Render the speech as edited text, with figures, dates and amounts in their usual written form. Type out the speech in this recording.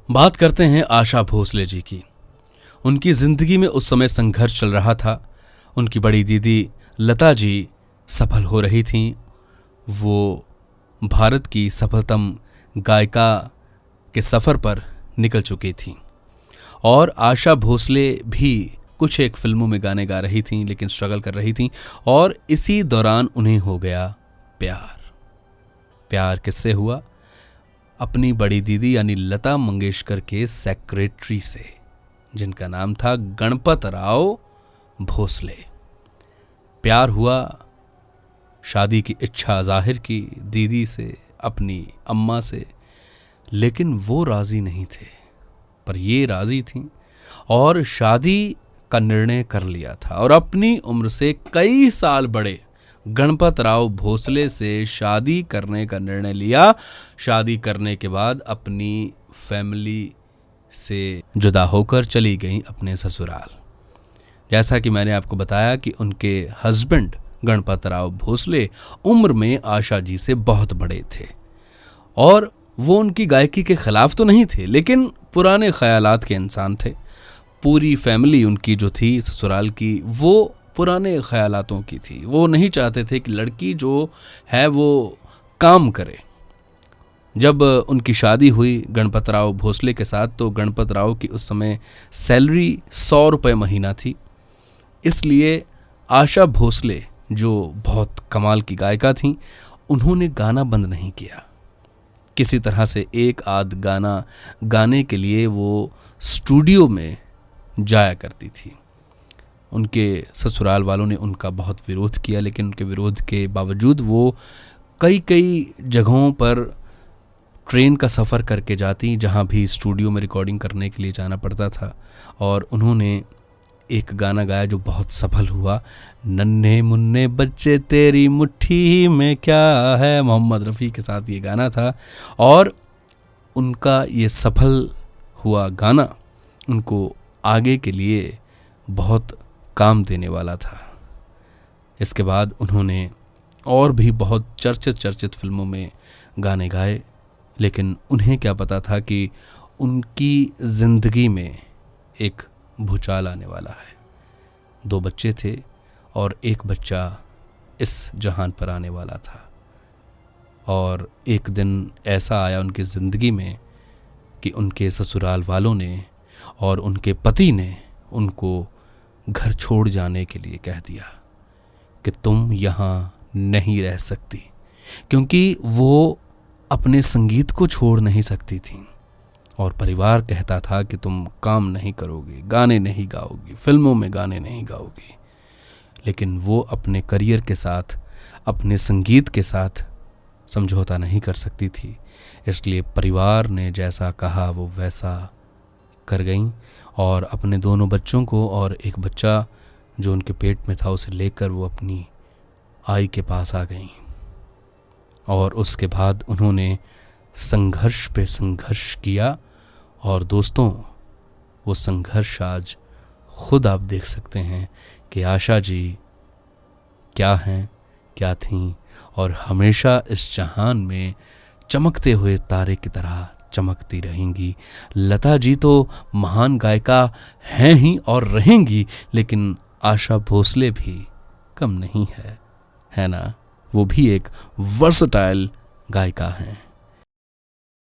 बात करते हैं आशा भोसले जी की। उनकी जिंदगी में उस समय संघर्ष चल रहा था। उनकी बड़ी दीदी लता जी सफल हो रही थीं। वो भारत की सफलतम गायिका के सफ़र पर निकल चुकी थीं और आशा भोसले भी कुछ एक फिल्मों में गाने गा रही थीं, लेकिन स्ट्रगल कर रही थीं। और इसी दौरान उन्हें हो गया प्यार किससे हुआ? अपनी बड़ी दीदी यानी लता मंगेशकर के सेक्रेटरी से, जिनका नाम था गणपत राव भोसले। प्यार हुआ, शादी की इच्छा जाहिर की दीदी से, अपनी अम्मा से, लेकिन वो राजी नहीं थे, पर ये राजी थीं और शादी का निर्णय कर लिया था। और अपनी उम्र से कई साल बड़े गणपत राव भोसले से शादी करने का निर्णय लिया। शादी करने के बाद अपनी फैमिली से जुदा होकर चली गई अपने ससुराल। जैसा कि मैंने आपको बताया कि उनके हस्बैंड गणपत राव भोसले उम्र में आशा जी से बहुत बड़े थे और वो उनकी गायकी के खिलाफ तो नहीं थे, लेकिन पुराने ख्यालात के इंसान थे। पूरी फैमिली उनकी जो थी ससुराल की, वो पुराने ख्यालातों की थी। वो नहीं चाहते थे कि लड़की जो है वो काम करे। जब उनकी शादी हुई गणपत राव भोसले के साथ, तो गणपत राव की उस समय सैलरी 100 रुपये महीना थी। इसलिए आशा भोसले, जो बहुत कमाल की गायिका थीं, उन्होंने गाना बंद नहीं किया। किसी तरह से एक आध गाना गाने के लिए वो स्टूडियो में जाया करती थी। उनके ससुराल वालों ने उनका बहुत विरोध किया, लेकिन उनके विरोध के बावजूद वो कई जगहों पर ट्रेन का सफ़र करके जाती, जहाँ भी स्टूडियो में रिकॉर्डिंग करने के लिए जाना पड़ता था। और उन्होंने एक गाना गाया जो बहुत सफल हुआ, नन्हे मुन्ने बच्चे तेरी मुट्ठी में क्या है। मोहम्मद रफ़ी के साथ ये गाना था और उनका ये सफल हुआ गाना उनको आगे के लिए बहुत काम देने वाला था। इसके बाद उन्होंने और भी बहुत चर्चित फिल्मों में गाने गाए, लेकिन उन्हें क्या पता था कि उनकी ज़िंदगी में एक भूचाल आने वाला है। 2 बच्चे थे और एक बच्चा इस जहान पर आने वाला था। और एक दिन ऐसा आया उनकी ज़िंदगी में कि उनके ससुराल वालों ने और उनके पति ने उनको घर छोड़ जाने के लिए कह दिया कि तुम यहाँ नहीं रह सकती, क्योंकि वो अपने संगीत को छोड़ नहीं सकती थीं। और परिवार कहता था कि तुम काम नहीं करोगे, गाने नहीं गाओगी, फिल्मों में गाने नहीं गाओगी। लेकिन वो अपने करियर के साथ, अपने संगीत के साथ समझौता नहीं कर सकती थी। इसलिए परिवार ने जैसा कहा वो वैसा कर गईं और अपने 2 बच्चों को और एक बच्चा जो उनके पेट में था उसे लेकर वो अपनी आई के पास आ गईं। और उसके बाद उन्होंने संघर्ष पे संघर्ष किया। और दोस्तों, वो संघर्ष आज खुद आप देख सकते हैं कि आशा जी क्या हैं, क्या थीं, और हमेशा इस जहान में चमकते हुए तारे की तरह चमकती रहेंगी। लता जी तो महान गायिका हैं ही और रहेंगी, लेकिन आशा भोसले भी कम नहीं है ना? वो भी एक वर्सटाइल गायिका हैं।